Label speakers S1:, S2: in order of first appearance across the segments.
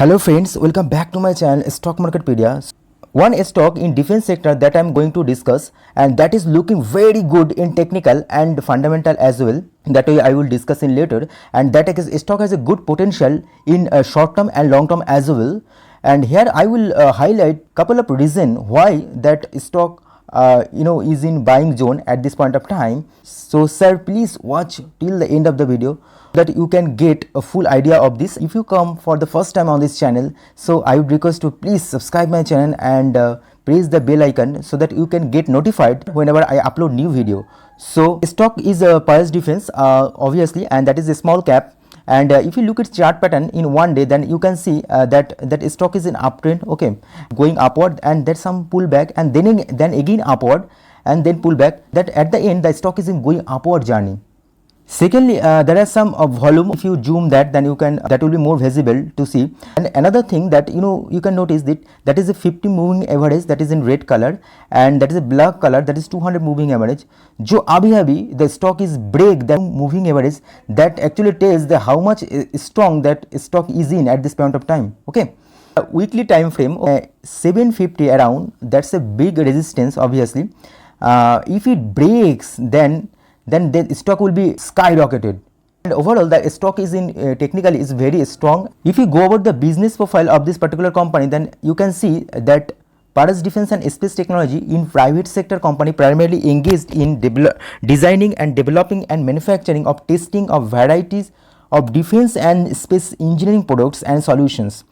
S1: Hello friends, welcome back to my channel Stock Marketpedia. One stock in defense sector that I am going to discuss, and that is looking very good in technical and fundamental as well. That way I will discuss in later, and that stock has a good potential in short term and long term as well. And here I will highlight couple of reasons why that stock is in buying zone at this point of time. So sir, please watch till the end of the video that you can get a full idea of this. If you come for the first time on this channel, so I would request to please subscribe my channel and press the bell icon so that you can get notified whenever I upload new video. So stock is a Paris Defense obviously, and that is a small cap. And if you look at chart pattern in one day, then you can see that stock is in uptrend, okay, going upward, and there's some pullback, and then again upward, and then pullback. That at the end the stock is in going upward journey. Secondly, there are some volume. If you zoom that, then you can, that will be more visible to see. And another thing that you can notice that is a 50 moving average, that is in red color, and that is a black color, that is 200 moving average. Jo abhi the stock is break the moving average, that actually tells the how much strong that stock is in at this point of time. Okay. Weekly time frame 750 around, that's a big resistance obviously. If it breaks, then the stock will be skyrocketed, and overall the stock is in technically is very strong. If you go about the business profile of this particular company, then you can see that Paris Defense and Space Technology in private sector company primarily engaged in designing and developing and manufacturing of testing of varieties of defense and space engineering products and solutions.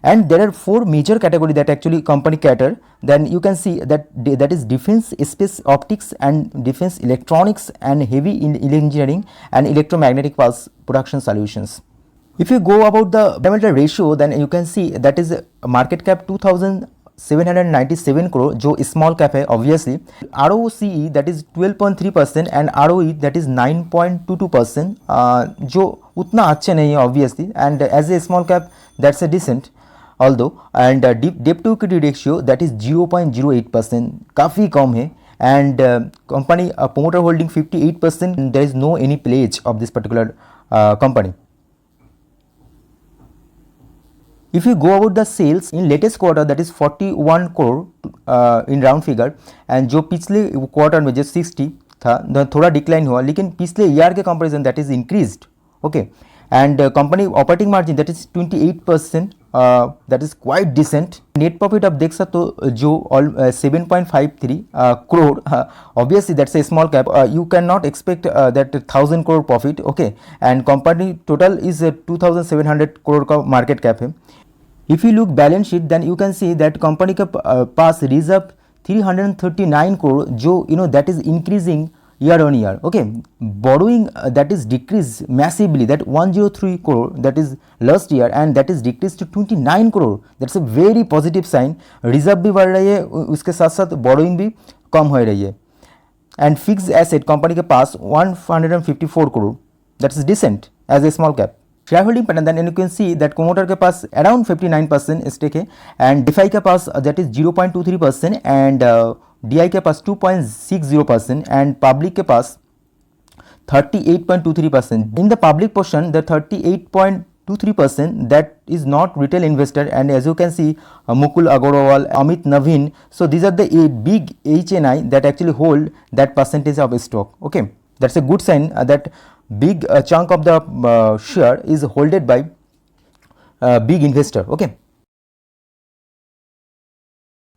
S1: And there are four major categories that actually company cater. Then you can see that is defense, space optics, and defense electronics, and heavy engineering and electromagnetic pulse production solutions. If you go about the fundamental ratio, then you can see that is market cap 2797 crore, जो small cap है obviously. ROCE that is 12.3% and ROE that is 9.22%, जो उतना अच्छे नहीं है obviously, and as a small cap that's a decent. Although, and debt to equity ratio that is 0.08%, काफ़ी कम है, and company promoter holding 58%, and there is no any pledge of this particular company. If you go about the sales in latest quarter, that is 41 crore in round figure, and जो पिछले quarter में जो 60 था थोड़ा decline हुआ, लेकिन पिछले year के comparison that is increased, okay. And company operating margin that is 28%, that is quite decent. Net profit of देख सकते हो जो 7.53 crore, obviously that's a small cap. You cannot expect that 1000 crore profit, okay. And company total is 2700 crore का market cap है. If you look balance sheet, then you can see that company का पास reserve 339 crore, जो that is increasing year on year, okay. Borrowing that is decreased massively, that 103 crore that is last year, and that is decreased to 29 crore. That's a very positive sign. Reserve भी बढ़ रही है, उसके साथ साथ borrowing भी कम हो रही है. And fixed asset company के पास 154 crore, that's decent as a small cap. Shareholding pattern, then you can see that promoter के पास around 59% stake है, and DeFi के पास that is 0.23%, and DI के पास 2.60%, and public के पास 38.23%. In the public portion, the 38.23% that is not retail investor, and as you can see Mukul Agarwal, Amit Naveen, so these are the big HNI that actually hold that percentage of stock, okay. That's a good sign that big chunk of the share is holded by big investor, okay.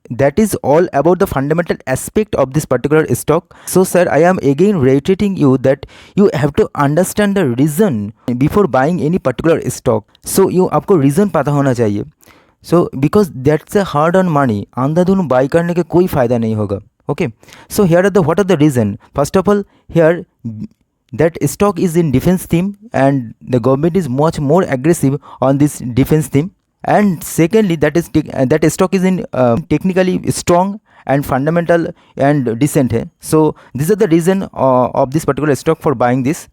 S1: That is all about the fundamental aspect of this particular stock. So sir, I am again reiterating you that you have to understand the reason before buying any particular stock. So आपको reason पता होना चाहिए. So because that's a hard earned money, Andhadhun buy करने के कोई फायदा नहीं होगा. Okay. So here are what are the reason? First of all, here that stock is in defense theme, and the government is much more aggressive on this defense theme. And secondly, that stock is in technically strong and fundamental and decent. So these are the reason of this particular stock for buying this.